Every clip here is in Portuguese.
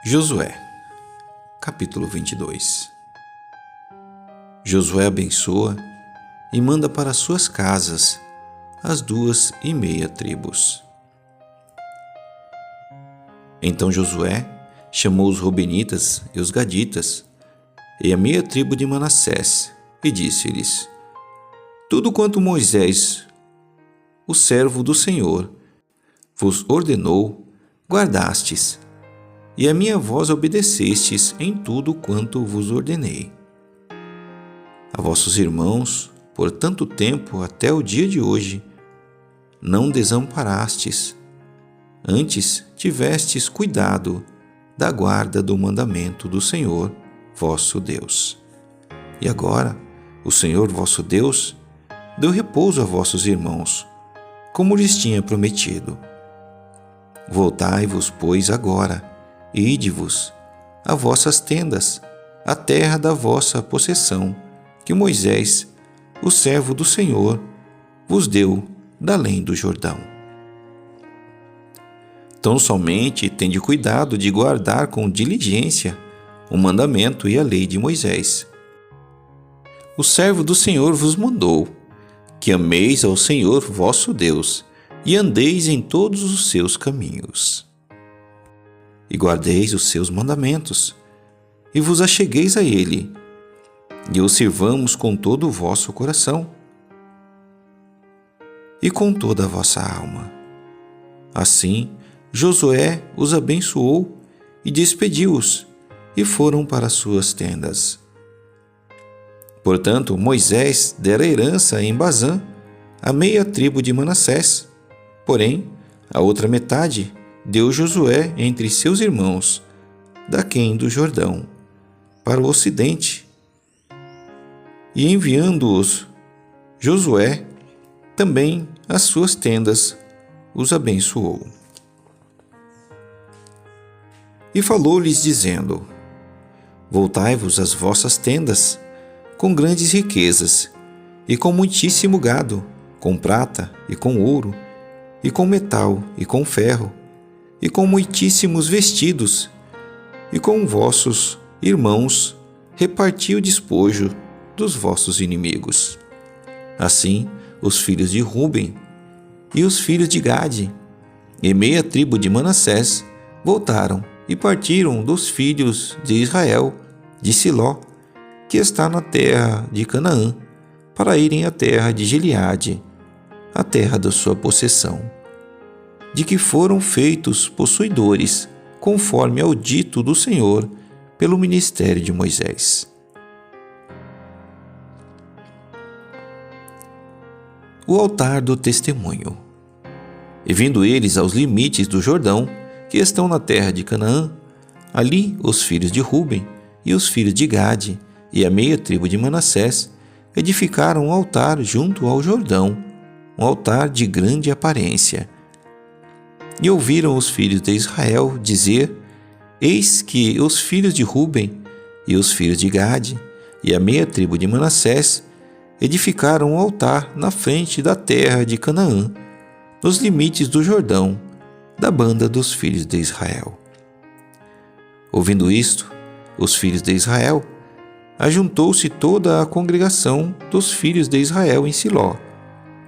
Josué, capítulo 22. Josué abençoa e manda para suas casas as 2,5 tribos. Então Josué chamou os Rubenitas e os Gaditas e a meia tribo de Manassés e disse-lhes: Tudo quanto Moisés, o servo do Senhor, vos ordenou, guardastes, e a minha voz obedecestes em tudo quanto vos ordenei. A vossos irmãos, por tanto tempo até o dia de hoje, não desamparastes, antes tivestes cuidado da guarda do mandamento do Senhor, vosso Deus. E agora, o Senhor vosso Deus deu repouso a vossos irmãos, como lhes tinha prometido. Voltai-vos, pois, agora, e ide-vos a vossas tendas, a terra da vossa possessão, que Moisés, o servo do Senhor, vos deu da além do Jordão. Tão somente tende cuidado de guardar com diligência o mandamento e a lei de Moisés. O servo do Senhor vos mandou, que ameis ao Senhor vosso Deus, e andeis em todos os seus caminhos. E guardeis os seus mandamentos, e vos achegueis a ele, e o sirvamos com todo o vosso coração, e com toda a vossa alma. Assim, Josué os abençoou e despediu-os, e foram para suas tendas. Portanto, Moisés dera herança em Bazã à meia tribo de Manassés, porém, a outra metade deu Josué entre seus irmãos, daquém do Jordão, para o ocidente. E enviando-os Josué, também às suas tendas, os abençoou. E falou-lhes dizendo: Voltai-vos às vossas tendas, com grandes riquezas, e com muitíssimo gado, com prata e com ouro, e com metal e com ferro, e com muitíssimos vestidos, e com vossos irmãos reparti o despojo dos vossos inimigos. Assim, os filhos de Ruben e os filhos de Gade e meia tribo de Manassés voltaram e partiram dos filhos de Israel, de Siló, que está na terra de Canaã, para irem à terra de Gileade, a terra da sua possessão, de que foram feitos possuidores, conforme ao dito do Senhor pelo ministério de Moisés. O altar do testemunho. E vindo eles aos limites do Jordão, que estão na terra de Canaã, ali os filhos de Ruben e os filhos de Gade e a meia tribo de Manassés edificaram um altar junto ao Jordão, um altar de grande aparência. E ouviram os filhos de Israel dizer: Eis que os filhos de Ruben e os filhos de Gade e a meia tribo de Manassés edificaram um altar na frente da terra de Canaã, nos limites do Jordão, da banda dos filhos de Israel. Ouvindo isto, os filhos de Israel, ajuntou-se toda a congregação dos filhos de Israel em Siló,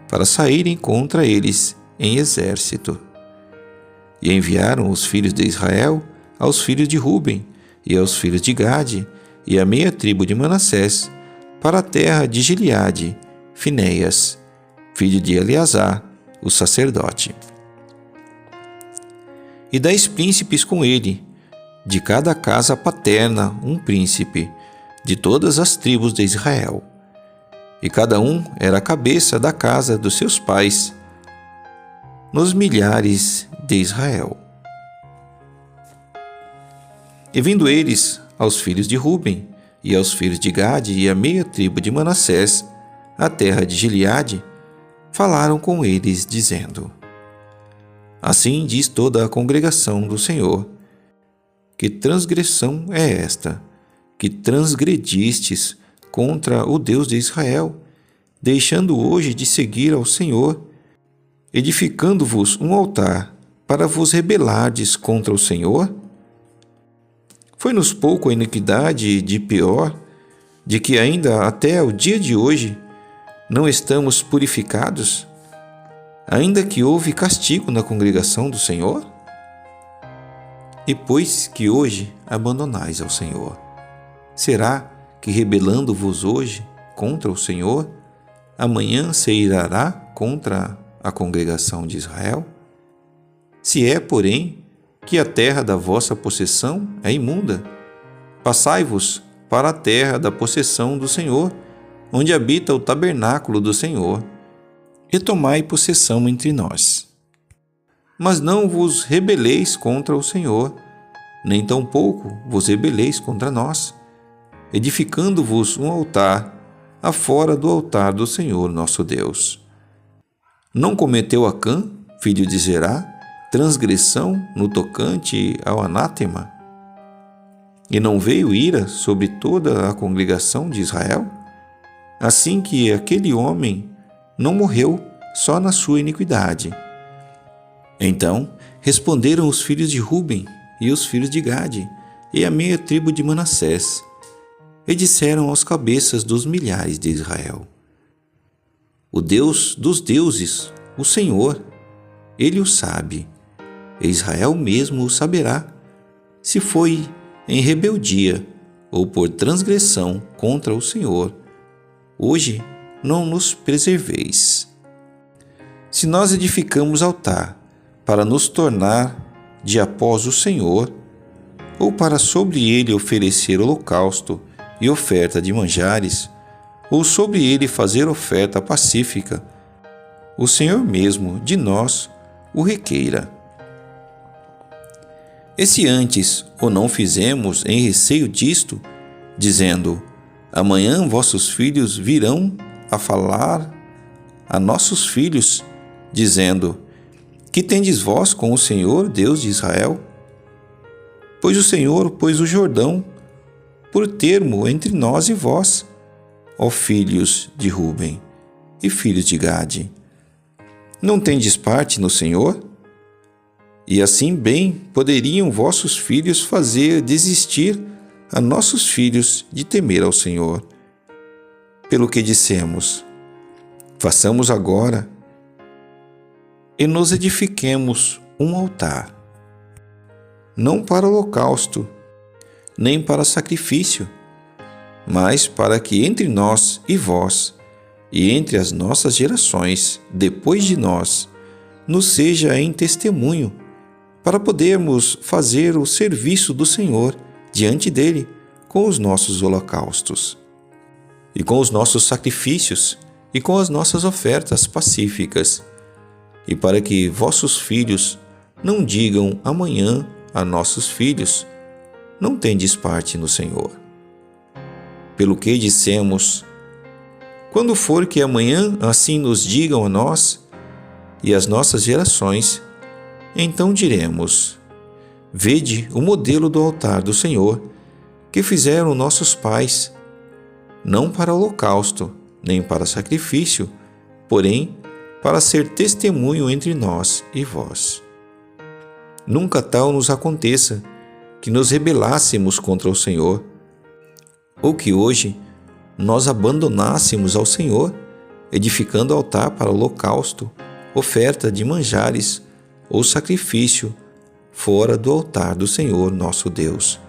para saírem contra eles em exército. E enviaram os filhos de Israel aos filhos de Ruben e aos filhos de Gade e a meia tribo de Manassés para a terra de Gileade, Finéias, filho de Eleazar, o sacerdote. E 10 príncipes com ele, de cada casa paterna um príncipe, de todas as tribos de Israel. E cada um era a cabeça da casa dos seus pais, nos milhares de Israel. E vindo eles aos filhos de Ruben e aos filhos de Gade e a meia tribo de Manassés, a terra de Gileade, falaram com eles, dizendo: Assim diz toda a congregação do Senhor: Que transgressão é esta, que transgredistes contra o Deus de Israel, deixando hoje de seguir ao Senhor, edificando-vos um altar para vos rebelardes contra o Senhor? Foi-nos pouco a iniquidade de pior, de que ainda até o dia de hoje não estamos purificados, ainda que houve castigo na congregação do Senhor? E pois que hoje abandonais ao Senhor, será que rebelando-vos hoje contra o Senhor, amanhã se irará contra a congregação de Israel? Se é, porém, que a terra da vossa possessão é imunda, passai-vos para a terra da possessão do Senhor, onde habita o tabernáculo do Senhor, e tomai possessão entre nós. Mas não vos rebeleis contra o Senhor, nem tampouco vos rebeleis contra nós, edificando-vos um altar afora do altar do Senhor nosso Deus. Não cometeu Acã, filho de Zerá, transgressão no tocante ao anátema? E não veio ira sobre toda a congregação de Israel? Assim que aquele homem não morreu só na sua iniquidade. Então responderam os filhos de Ruben e os filhos de Gade e a meia tribo de Manassés, e disseram aos cabeças dos milhares de Israel: O Deus dos deuses, o Senhor, Ele o sabe, e Israel mesmo o saberá, se foi em rebeldia ou por transgressão contra o Senhor. Hoje não nos preserveis. Se nós edificamos altar para nos tornar de após o Senhor, ou para sobre ele oferecer holocausto e oferta de manjares, ou sobre ele fazer oferta pacífica, o Senhor mesmo de nós o requeira. E se antes o não fizemos em receio disto, dizendo: Amanhã vossos filhos virão a falar a nossos filhos, dizendo: Que tendes vós com o Senhor, Deus de Israel? Pois o Senhor pôs o Jordão por termo entre nós e vós, ó filhos de Ruben e filhos de Gade. Não tendes parte no Senhor? E assim bem poderiam vossos filhos fazer desistir a nossos filhos de temer ao Senhor. Pelo que dissemos: Façamos agora e nos edifiquemos um altar, não para holocausto, nem para sacrifício, mas para que entre nós e vós, e entre as nossas gerações depois de nós, nos seja em testemunho, para podermos fazer o serviço do Senhor diante dele com os nossos holocaustos, e com os nossos sacrifícios, e com as nossas ofertas pacíficas, e para que vossos filhos não digam amanhã a nossos filhos: Não tendes parte no Senhor. Pelo que dissemos: Quando for que amanhã assim nos digam a nós e às nossas gerações, então diremos: Vede o modelo do altar do Senhor, que fizeram nossos pais, não para holocausto, nem para sacrifício, porém para ser testemunho entre nós e vós. Nunca tal nos aconteça que nos rebelássemos contra o Senhor, ou que hoje nós abandonássemos ao Senhor, edificando altar para holocausto, oferta de manjares ou sacrifício fora do altar do Senhor nosso Deus,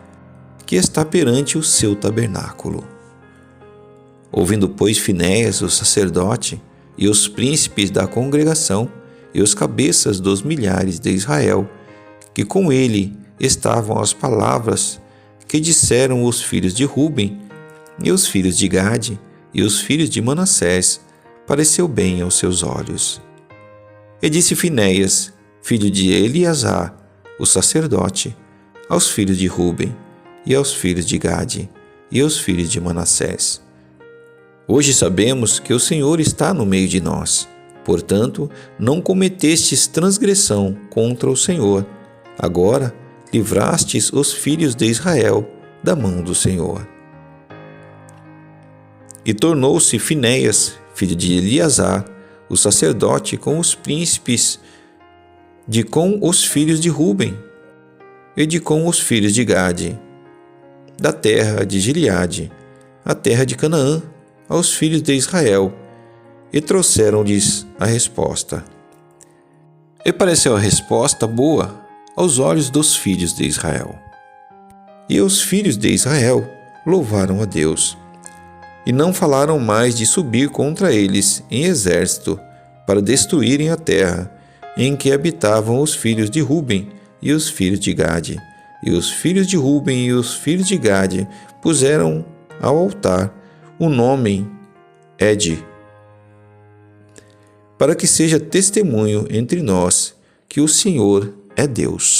que está perante o seu tabernáculo. Ouvindo, pois, Finéias, o sacerdote, e os príncipes da congregação, e os cabeças dos milhares de Israel, que com ele estavam as palavras que disseram os filhos de Ruben, e os filhos de Gade, e os filhos de Manassés, pareceu bem aos seus olhos. E disse Finéias, filho de Eleazar, o sacerdote, aos filhos de Ruben, e aos filhos de Gade, e aos filhos de Manassés: Hoje sabemos que o Senhor está no meio de nós, portanto, não cometestes transgressão contra o Senhor. Agora, livrastes os filhos de Israel da mão do Senhor. E tornou-se Finéias, filho de Eleazar, o sacerdote, com os príncipes com os filhos de Ruben, e com os filhos de Gade, da terra de Gileade, a terra de Canaã, aos filhos de Israel, e trouxeram-lhes a resposta. E pareceu a resposta boa aos olhos dos filhos de Israel. E os filhos de Israel louvaram a Deus, e não falaram mais de subir contra eles em exército para destruírem a terra em que habitavam os filhos de Ruben e os filhos de Gade. E os filhos de Ruben e os filhos de Gade puseram ao altar o nome Ed, para que seja testemunho entre nós que o Senhor é Deus.